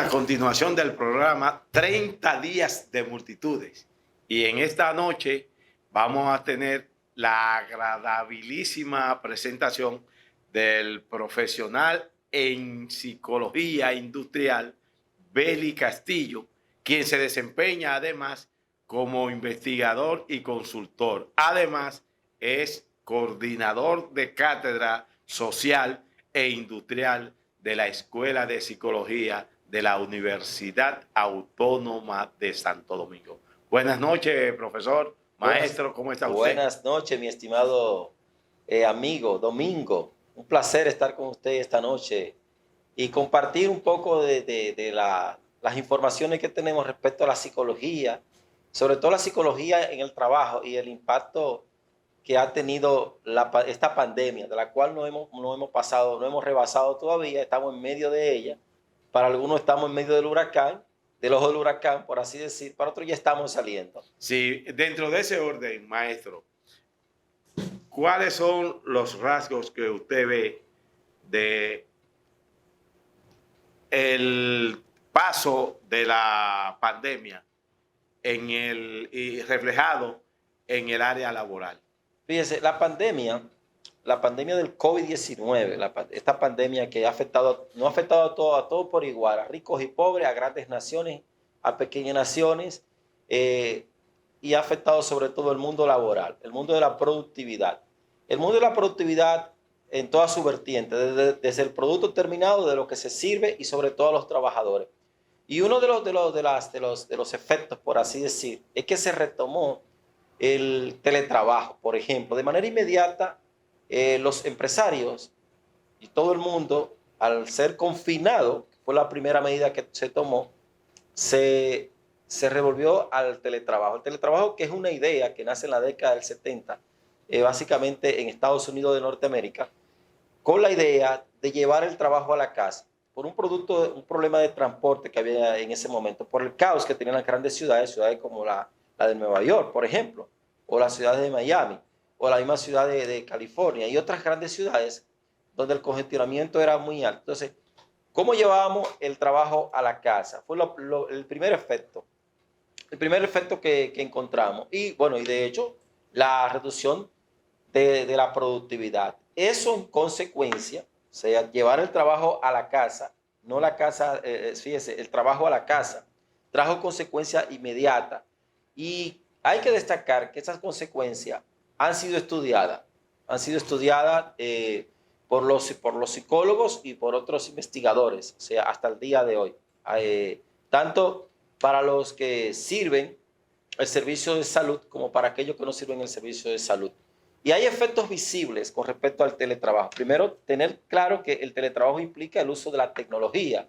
la continuación del programa 30 días de multitudes. Y en esta noche vamos a tener la agradabilísima presentación del profesional en psicología industrial, Beli Castillo, quien se desempeña además como investigador y consultor. Además, es coordinador de cátedra social e industrial de la Escuela de Psicología de la Universidad Autónoma de Santo Domingo. Buenas noches, profesor, maestro, ¿cómo está usted? Buenas noches, mi estimado amigo Domingo. Un placer estar con usted esta noche y compartir un poco de las informaciones que tenemos respecto a la psicología, sobre todo la psicología en el trabajo y el impacto que ha tenido esta pandemia, de la cual no hemos rebasado todavía, estamos en medio de ella. Para algunos estamos en medio del huracán, del ojo del huracán, por así decir, para otros ya estamos saliendo. Sí, dentro de ese orden, maestro, ¿cuáles son los rasgos que usted ve de el paso de la pandemia y reflejado en el área laboral? Fíjese, la pandemia del COVID-19, esta pandemia que no ha afectado a todos por igual, a ricos y pobres, a grandes naciones, a pequeñas naciones, y ha afectado sobre todo el mundo laboral, el mundo de la productividad. El mundo de la productividad en toda su vertiente, desde el producto terminado, de lo que se sirve y sobre todo a los trabajadores. Y uno de los efectos, por así decir, es que se retomó el teletrabajo, por ejemplo. De manera inmediata, los empresarios y todo el mundo, al ser confinado, que fue la primera medida que se tomó, se revolvió al teletrabajo. El teletrabajo, que es una idea que nace en la década del 70, básicamente en Estados Unidos de Norteamérica, con la idea de llevar el trabajo a la casa por un problema de transporte que había en ese momento, por el caos que tenían las grandes ciudades como la de Nueva York, por ejemplo, o las ciudades de Miami, o la misma ciudad de California, y otras grandes ciudades donde el congestionamiento era muy alto. Entonces, ¿cómo llevábamos el trabajo a la casa? Fue el primer efecto. El primer efecto que encontramos. Y bueno, y de hecho, la reducción de la productividad. Eso en consecuencia, o sea, llevar el trabajo a la casa, no la casa, fíjese, el trabajo a la casa, trajo consecuencias inmediatas. Y hay que destacar que esas consecuencias han sido estudiadas por los psicólogos y por otros investigadores, o sea, hasta el día de hoy. Tanto para los que sirven el servicio de salud como para aquellos que no sirven el servicio de salud. Y hay efectos visibles con respecto al teletrabajo. Primero, tener claro que el teletrabajo implica el uso de la tecnología,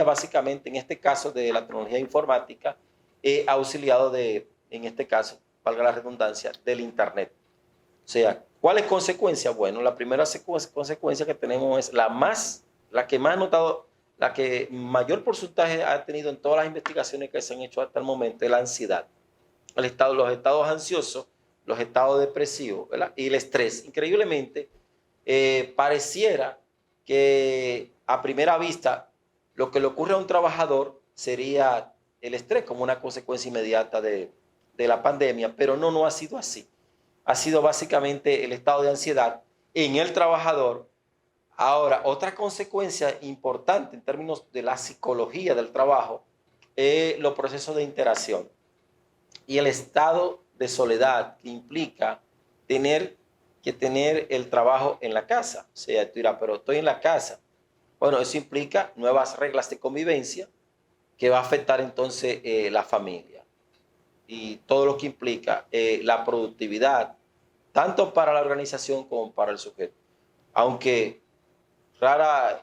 básicamente, en este caso, de la tecnología informática, auxiliado en este caso, valga la redundancia, del Internet. O sea, ¿cuáles consecuencias? Bueno, la primera consecuencia que tenemos es la que mayor porcentaje ha tenido en todas las investigaciones que se han hecho hasta el momento, es la ansiedad. Los estados ansiosos, los estados depresivos, ¿verdad? Y el estrés. Increíblemente, pareciera que a primera vista lo que le ocurre a un trabajador sería el estrés como una consecuencia inmediata de la pandemia, pero no ha sido así. Ha sido básicamente el estado de ansiedad en el trabajador. Ahora, otra consecuencia importante en términos de la psicología del trabajo es los procesos de interacción y el estado de soledad que implica tener el trabajo en la casa. O sea, tú dirás, pero estoy en la casa. Bueno, eso implica nuevas reglas de convivencia que va a afectar entonces la familia y todo lo que implica la productividad, tanto para la organización como para el sujeto. Aunque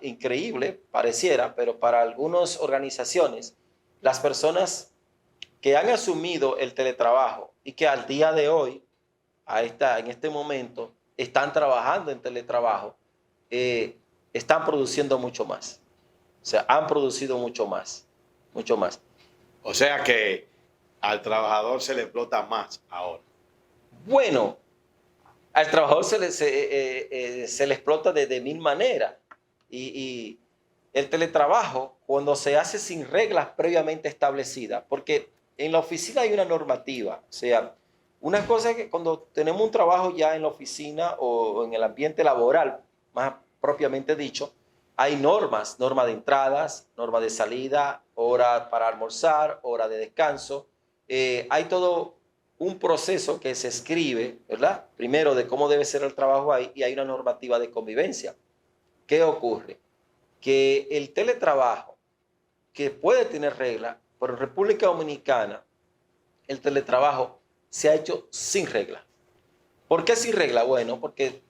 increíble pareciera, pero para algunas organizaciones, las personas que han asumido el teletrabajo y que al día de hoy, en este momento, están trabajando en teletrabajo, están produciendo mucho más. O sea, han producido mucho más. O sea que al trabajador se le explota más ahora. Bueno, al trabajador se le explota de mil maneras. Y el teletrabajo cuando se hace sin reglas previamente establecidas, porque en la oficina hay una normativa, o sea, una cosa es que cuando tenemos un trabajo ya en la oficina o en el ambiente laboral, más propiamente dicho, hay normas, norma de entradas, norma de salida, hora para almorzar, hora de descanso. Hay todo un proceso que se escribe, ¿verdad? Primero de cómo debe ser el trabajo ahí y hay una normativa de convivencia. ¿Qué ocurre? Que el teletrabajo, que puede tener reglas, pero en República Dominicana el teletrabajo se ha hecho sin regla. ¿Por qué sin regla? Bueno, porque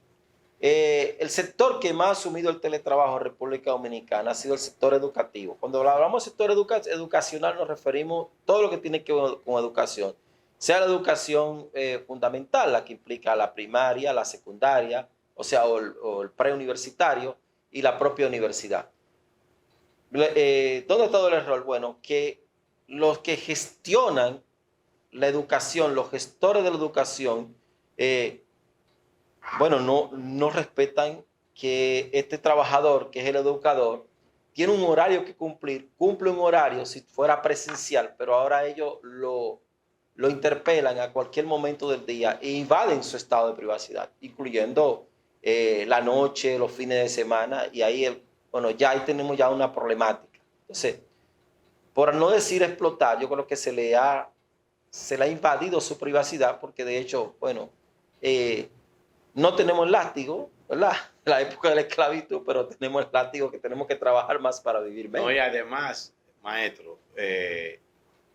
el sector que más ha asumido el teletrabajo en República Dominicana ha sido el sector educativo. Cuando hablamos de sector educacional nos referimos a todo lo que tiene que ver con educación, sea la educación fundamental, la que implica la primaria, la secundaria, o sea, o el preuniversitario y la propia universidad. ¿Dónde está todo el error? Bueno, que los que gestionan la educación, los gestores de la educación, no respetan que este trabajador, que es el educador, tiene un horario que cumplir, cumple un horario si fuera presencial, pero ahora ellos lo interpelan a cualquier momento del día e invaden su estado de privacidad, incluyendo la noche, los fines de semana, y ahí, ya ahí tenemos ya una problemática. Entonces, por no decir explotar, yo creo que se le ha invadido su privacidad, porque de hecho, no tenemos látigo, ¿verdad? La época de la esclavitud, pero tenemos el látigo que tenemos que trabajar más para vivir mejor. No, y además, maestro,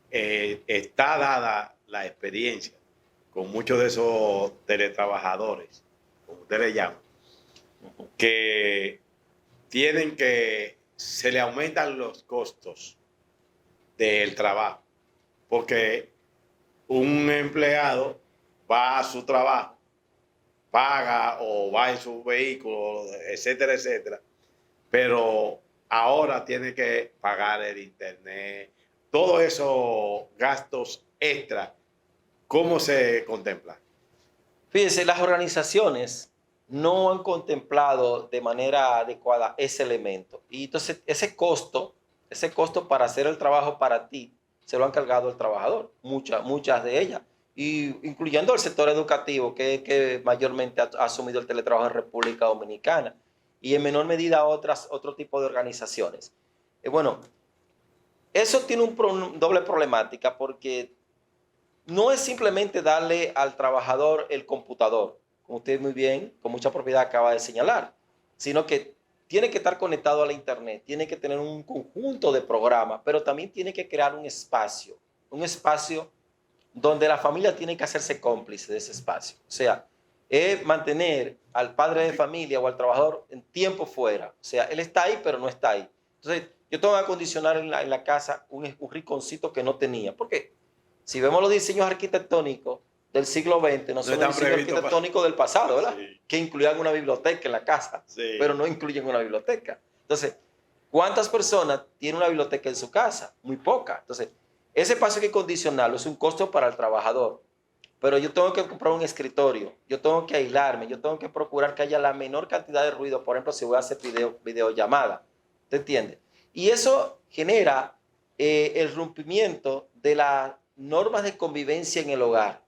está dada la experiencia con muchos de esos teletrabajadores, como usted le llama, que se le aumentan los costos del trabajo, porque un empleado va a su trabajo, paga o va en su vehículo, etcétera, etcétera, pero ahora tiene que pagar el internet, todos esos gastos extra. ¿Cómo se contempla? Fíjense, las organizaciones no han contemplado de manera adecuada ese elemento. Y entonces ese costo para hacer el trabajo para ti, se lo han cargado el trabajador, muchas de ellas, y incluyendo el sector educativo, que mayormente ha asumido el teletrabajo en República Dominicana, y en menor medida otro tipo de organizaciones. Eso tiene un doble problemática, porque no es simplemente darle al trabajador el computador, como usted muy bien, con mucha propiedad acaba de señalar, sino que tiene que estar conectado a la internet, tiene que tener un conjunto de programas, pero también tiene que crear un espacio donde la familia tiene que hacerse cómplice de ese espacio. O sea, es mantener al padre de familia o al trabajador en tiempo fuera. O sea, él está ahí, pero no está ahí. Entonces, yo tengo que acondicionar en la casa un rinconcito que no tenía. ¿Por qué? Si vemos los diseños arquitectónicos del siglo XX, no son los diseños arquitectónicos del pasado, ¿verdad? Sí. Que incluían una biblioteca en la casa, sí, pero no incluyen una biblioteca. Entonces, ¿cuántas personas tienen una biblioteca en su casa? Muy pocas. Entonces, ese espacio hay que condicionarlo, es un costo para el trabajador. Pero yo tengo que comprar un escritorio, yo tengo que aislarme, yo tengo que procurar que haya la menor cantidad de ruido, por ejemplo, si voy a hacer videollamada. ¿Te entiendes? Y eso genera el rompimiento de las normas de convivencia en el hogar,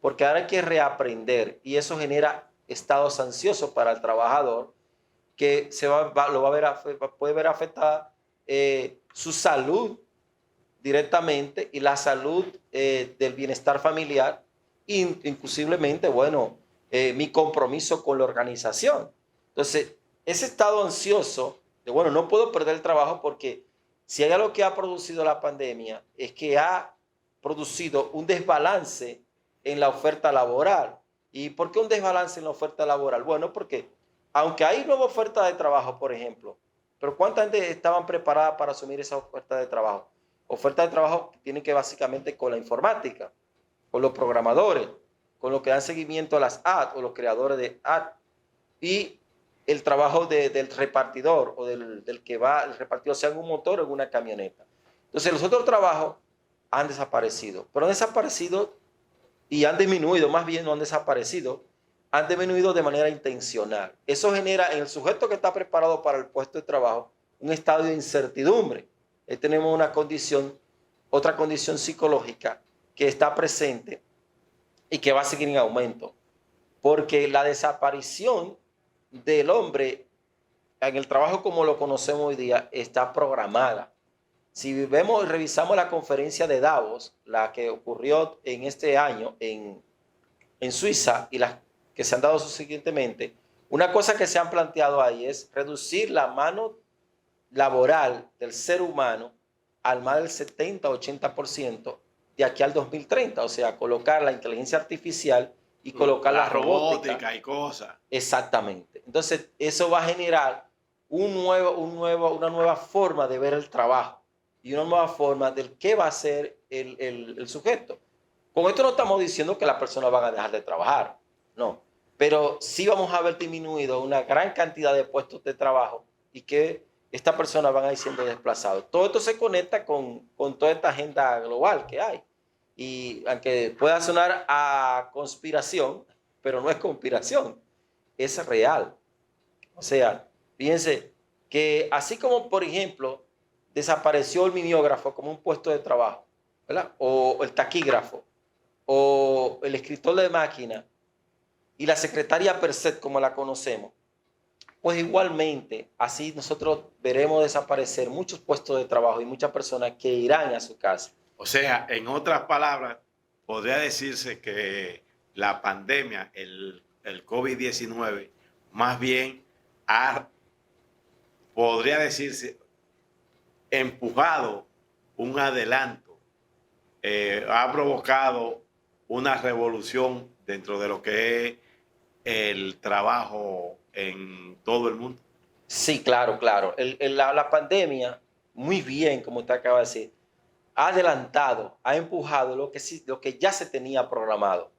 porque ahora hay que reaprender y eso genera estados ansiosos para el trabajador, que puede ver afectada su salud directamente y la salud del bienestar familiar, inclusivamente, mi compromiso con la organización. Entonces, ese estado ansioso de, no puedo perder el trabajo, porque si hay algo que ha producido la pandemia es que ha producido un desbalance en la oferta laboral. ¿Y por qué un desbalance en la oferta laboral? Bueno, porque aunque hay nueva oferta de trabajo, por ejemplo, pero ¿cuánta gente estaban preparadas para asumir esa oferta de trabajo? Oferta de trabajo que tiene que ver con la informática, con los programadores, con los que dan seguimiento a las ads o los creadores de ads, y el trabajo del repartidor o del que va, el repartidor, sea en un motor o en una camioneta. Entonces, los otros trabajos han desaparecido, pero han desaparecido y han disminuido, más bien no han desaparecido, han disminuido de manera intencional. Eso genera en el sujeto que está preparado para el puesto de trabajo un estado de incertidumbre. Tenemos otra condición psicológica que está presente y que va a seguir en aumento, porque la desaparición del hombre en el trabajo como lo conocemos hoy día está programada. Si vemos y revisamos la conferencia de Davos, la que ocurrió en este año en Suiza y las que se han dado subsiguientemente, una cosa que se han planteado ahí es reducir la mano laboral del ser humano al más del 70-80% de aquí al 2030, o sea, colocar la inteligencia artificial y colocar la robótica y cosas. Exactamente. Entonces, eso va a generar una nueva forma de ver el trabajo y una nueva forma del qué va a ser el sujeto. Con esto no estamos diciendo que las personas van a dejar de trabajar, no, pero sí vamos a ver disminuido una gran cantidad de puestos de trabajo y que estas personas van a ir siendo desplazadas. Todo esto se conecta con toda esta agenda global que hay. Y aunque pueda sonar a conspiración, pero no es conspiración, es real. O sea, fíjense que así como, por ejemplo, desapareció el mimeógrafo como un puesto de trabajo, ¿verdad? O el taquígrafo, o el escritor de máquina, y la secretaria per se, como la conocemos, pues igualmente, así nosotros veremos desaparecer muchos puestos de trabajo y muchas personas que irán a su casa. O sea, en otras palabras, podría decirse que la pandemia, el COVID-19, más bien podría decirse, empujado un adelanto, ha provocado una revolución dentro de lo que es el trabajo en todo el mundo. Sí, claro, claro. La pandemia, muy bien, como usted acaba de decir, ha adelantado, ha empujado lo que ya se tenía programado.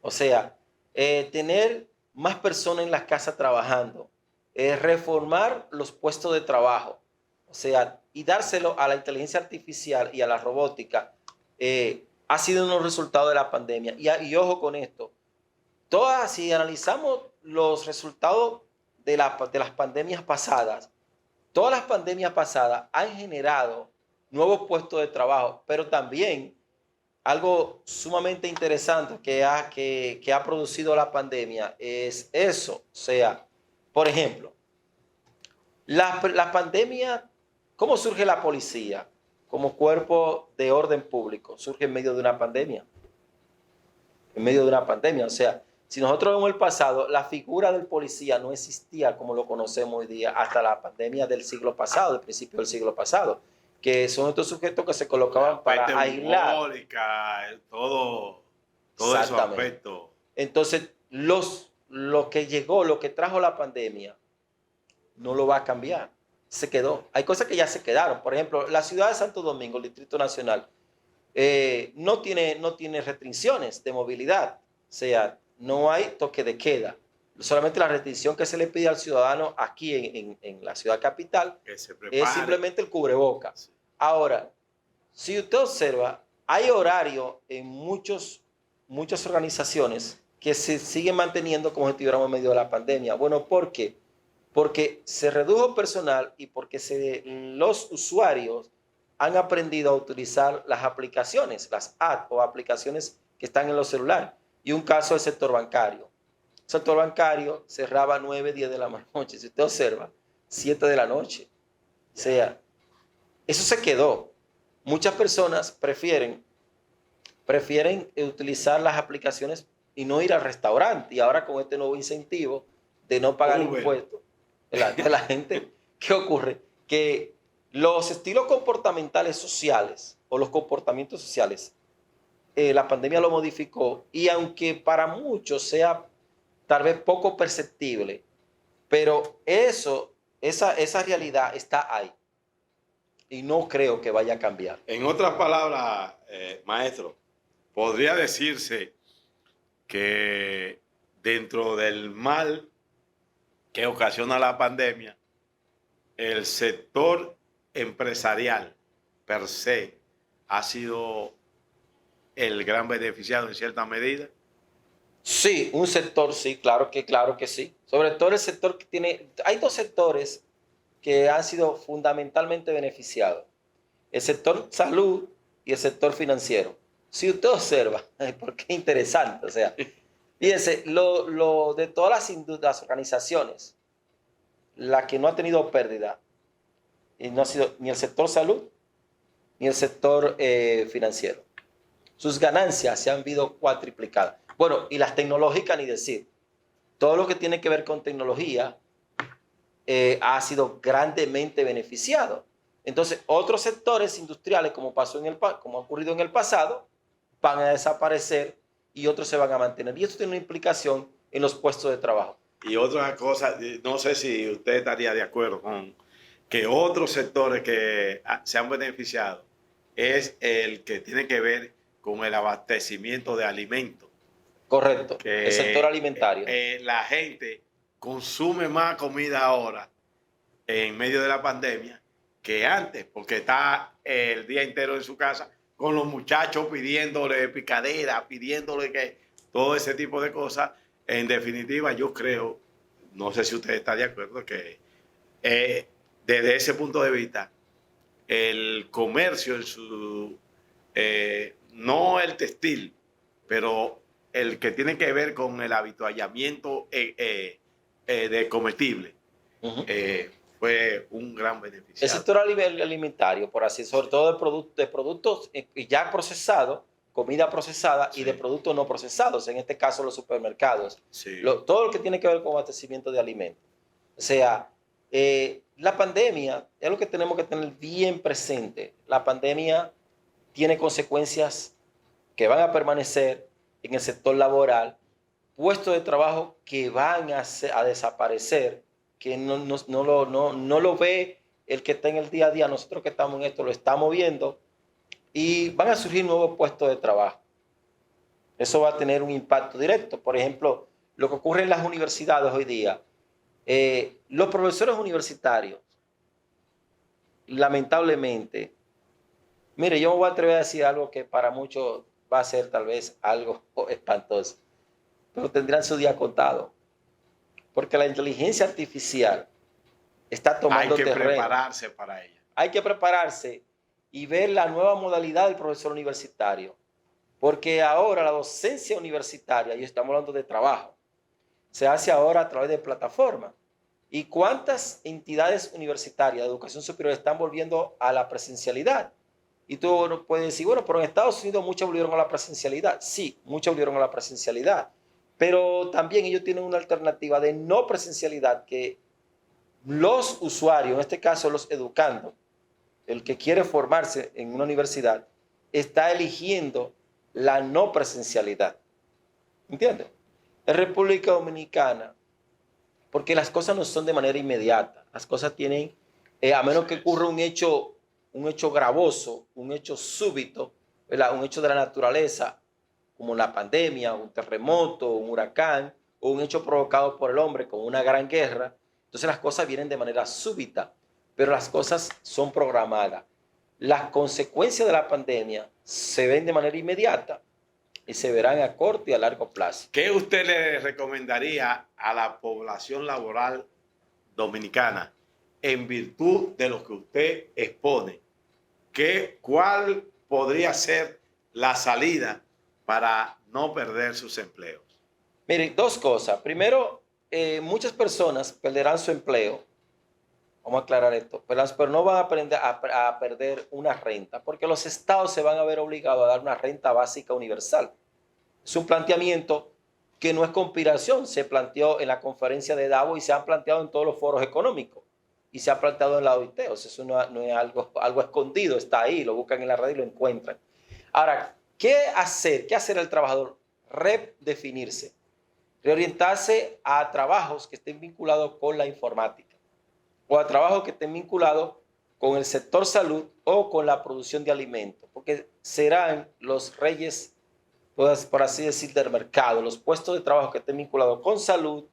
O sea, tener más personas en las casas trabajando, reformar los puestos de trabajo, o sea, y dárselo a la inteligencia artificial y a la robótica, ha sido uno de los resultados de la pandemia. Y ojo con esto, si analizamos los resultados de las pandemias pasadas, todas las pandemias pasadas han generado nuevos puestos de trabajo, pero también algo sumamente interesante que ha producido la pandemia es eso. O sea, por ejemplo, la pandemia, ¿cómo surge la policía como cuerpo de orden público? Surge en medio de una pandemia. En medio de una pandemia. O sea, si nosotros vemos el pasado, la figura del policía no existía como lo conocemos hoy día hasta la pandemia del siglo pasado, del principio del siglo pasado, que son estos sujetos que se colocaban para aislar. Todo esos aspectos. Entonces, lo que llegó, lo que trajo la pandemia, no lo va a cambiar. Se quedó. Hay cosas que ya se quedaron. Por ejemplo, la ciudad de Santo Domingo, el Distrito Nacional, no tiene restricciones de movilidad. O sea, no hay toque de queda. Solamente la restricción que se le pide al ciudadano aquí en la ciudad capital es simplemente el cubrebocas. Ahora, si usted observa, hay horario en muchas organizaciones que se siguen manteniendo como si estuviéramos en medio de la pandemia. Bueno, ¿por qué? Porque se redujo personal y porque los usuarios han aprendido a utilizar las aplicaciones, las apps o aplicaciones que están en los celulares. Y un caso es el sector bancario. El sector bancario cerraba 9, 10 de la noche. Si usted observa, 7 de la noche. O sea, eso se quedó. Muchas personas prefieren utilizar las aplicaciones y no ir al restaurante. Y ahora con este nuevo incentivo de no pagar impuestos de la gente, ¿qué ocurre? Que los estilos comportamentales sociales o los comportamientos sociales, la pandemia lo modificó y aunque para muchos sea tal vez poco perceptible, pero esa realidad está ahí y no creo que vaya a cambiar. En otras palabras, maestro, podría decirse que dentro del mal que ocasiona la pandemia, el sector empresarial per se ha sido el gran beneficiado en cierta medida. Sí, un sector sí, claro que sí. Sobre todo el sector que hay dos sectores que han sido fundamentalmente beneficiados: el sector salud y el sector financiero. Si usted observa, porque es interesante, o sea, fíjense, de todas las organizaciones, la que no ha tenido pérdida, y no ha sido ni el sector salud ni el sector financiero. Sus ganancias se han visto cuatriplicadas. Bueno, y las tecnológicas, ni decir. Todo lo que tiene que ver con tecnología ha sido grandemente beneficiado. Entonces, otros sectores industriales, como ha ocurrido en el pasado, van a desaparecer y otros se van a mantener. Y esto tiene una implicación en los puestos de trabajo. Y otra cosa, no sé si usted estaría de acuerdo con que otros sectores que se han beneficiado es el que tiene que ver con el abastecimiento de alimentos. Correcto, el sector alimentario. La gente consume más comida ahora en medio de la pandemia que antes, porque está el día entero en su casa con los muchachos pidiéndole picadera, pidiéndole que todo ese tipo de cosas. En definitiva, yo creo, no sé si usted está de acuerdo, que desde ese punto de vista, el comercio en su, no el textil, pero el que tiene que ver con el habituallamiento de comestibles, fue un gran beneficio. El sector alimentario, por así, sobre todo de productos ya procesados, comida procesada, sí, y de productos no procesados, en este caso los supermercados. Sí. Todo lo que tiene que ver con abastecimiento de alimentos. O sea, la pandemia es lo que tenemos que tener bien presente. La pandemia tiene consecuencias que van a permanecer en el sector laboral, puestos de trabajo que van a desaparecer, que no lo ve el que está en el día a día. Nosotros que estamos en esto lo estamos viendo, y van a surgir nuevos puestos de trabajo. Eso va a tener un impacto directo. Por ejemplo, lo que ocurre en las universidades hoy día, los profesores universitarios, lamentablemente, mire, yo me voy a atrever a decir algo que para muchos va a ser tal vez algo espantoso, pero tendrán su día contado, porque la inteligencia artificial está tomando terreno. Hay que prepararse para ella. Hay que prepararse y ver la nueva modalidad del profesor universitario, porque ahora la docencia universitaria, y estamos hablando de trabajo, se hace ahora a través de plataformas. ¿Y cuántas entidades universitarias de educación superior están volviendo a la presencialidad? Y tú puedes decir, bueno, pero en Estados Unidos muchos volvieron a la presencialidad. Sí, muchos volvieron a la presencialidad, pero también ellos tienen una alternativa de no presencialidad que los usuarios, en este caso los educandos, el que quiere formarse en una universidad, está eligiendo la no presencialidad. ¿Entiendes? En República Dominicana, porque las cosas no son de manera inmediata, las cosas tienen, a menos que ocurra un hecho gravoso, un hecho súbito, ¿verdad? Un hecho de la naturaleza, como la pandemia, un terremoto, un huracán, o un hecho provocado por el hombre, como una gran guerra. Entonces las cosas vienen de manera súbita, pero las cosas son programadas. Las consecuencias de la pandemia se ven de manera inmediata y se verán a corto y a largo plazo. ¿Qué usted le recomendaría a la población laboral dominicana en virtud de lo que usted expone? ¿Cuál podría ser la salida para no perder sus empleos? Miren, dos cosas. Primero, muchas personas perderán su empleo. Vamos a aclarar esto. Pero no van a perder una renta, porque los estados se van a ver obligados a dar una renta básica universal. Es un planteamiento que no es conspiración. Se planteó en la conferencia de Davos y se han planteado en todos los foros económicos. Y se ha planteado en la OIT. O sea, eso no es algo escondido. Está ahí, lo buscan en la red y lo encuentran. Ahora, ¿qué hacer? ¿Qué hacer el trabajador? Redefinirse. Reorientarse a trabajos que estén vinculados con la informática, o a trabajos que estén vinculados con el sector salud o con la producción de alimentos, porque serán los reyes, por así decir, del mercado, los puestos de trabajo que estén vinculados con salud,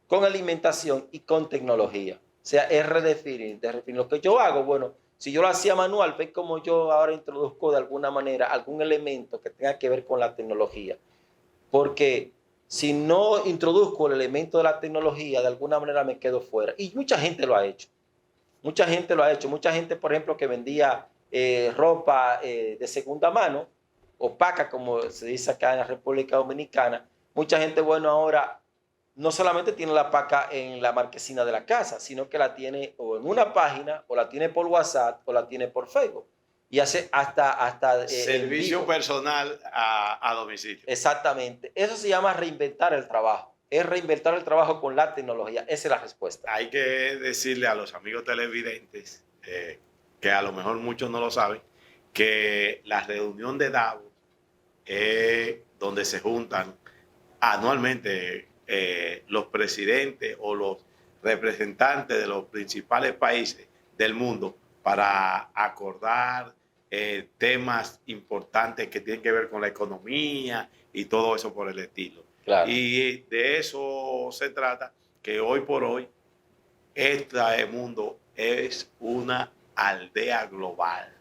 con alimentación y con tecnología. O sea, es redefinir. Lo que yo hago, bueno, si yo lo hacía manual, ve como yo ahora introduzco de alguna manera algún elemento que tenga que ver con la tecnología, porque si no introduzco el elemento de la tecnología, de alguna manera me quedo fuera. Y mucha gente lo ha hecho. Mucha gente lo ha hecho. Mucha gente, por ejemplo, que vendía ropa de segunda mano, opaca, como se dice acá en la República Dominicana. Mucha gente, bueno, ahora no solamente tiene la paca en la marquesina de la casa, sino que la tiene o en una página, o la tiene por WhatsApp, o la tiene por Facebook. Y hace hasta Servicio personal a domicilio. Exactamente. Eso se llama reinventar el trabajo. Es reinventar el trabajo con la tecnología. Esa es la respuesta. Hay que decirle a los amigos televidentes, que a lo mejor muchos no lo saben, que la reunión de Davos es donde se juntan anualmente los presidentes o los representantes de los principales países del mundo para acordar temas importantes que tienen que ver con la economía y todo eso por el estilo. Claro. Y de eso se trata, que hoy por hoy este mundo es una aldea global.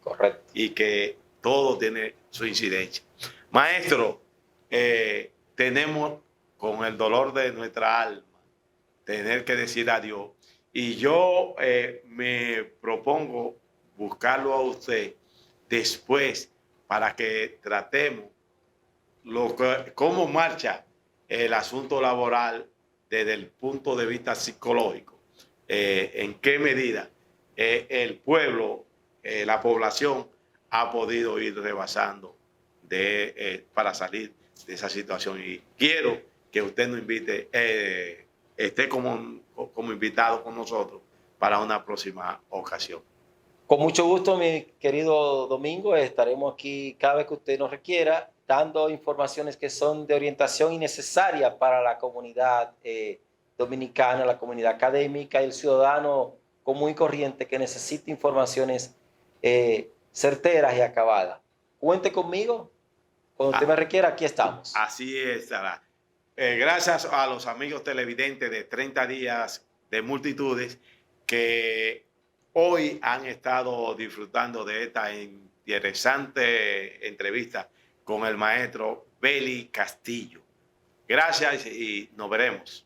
Correcto. Y que todo tiene su incidencia. Maestro, tenemos con el dolor de nuestra alma tener que decir adiós. Y yo me propongo buscarlo a usted después para que tratemos cómo marcha el asunto laboral desde el punto de vista psicológico. En qué medida el pueblo, la población ha podido ir rebasando para salir de esa situación. Y quiero que usted nos invite, esté como invitado con nosotros para una próxima ocasión. Con mucho gusto, mi querido Domingo, estaremos aquí cada vez que usted nos requiera, dando informaciones que son de orientación y necesaria para la comunidad dominicana, la comunidad académica y el ciudadano común y corriente que necesita informaciones certeras y acabadas. Cuente conmigo, cuando usted me requiera, aquí estamos. Así estará. Gracias a los amigos televidentes de 30 días de multitudes que hoy han estado disfrutando de esta interesante entrevista con el maestro Beli Castillo. Gracias y nos veremos.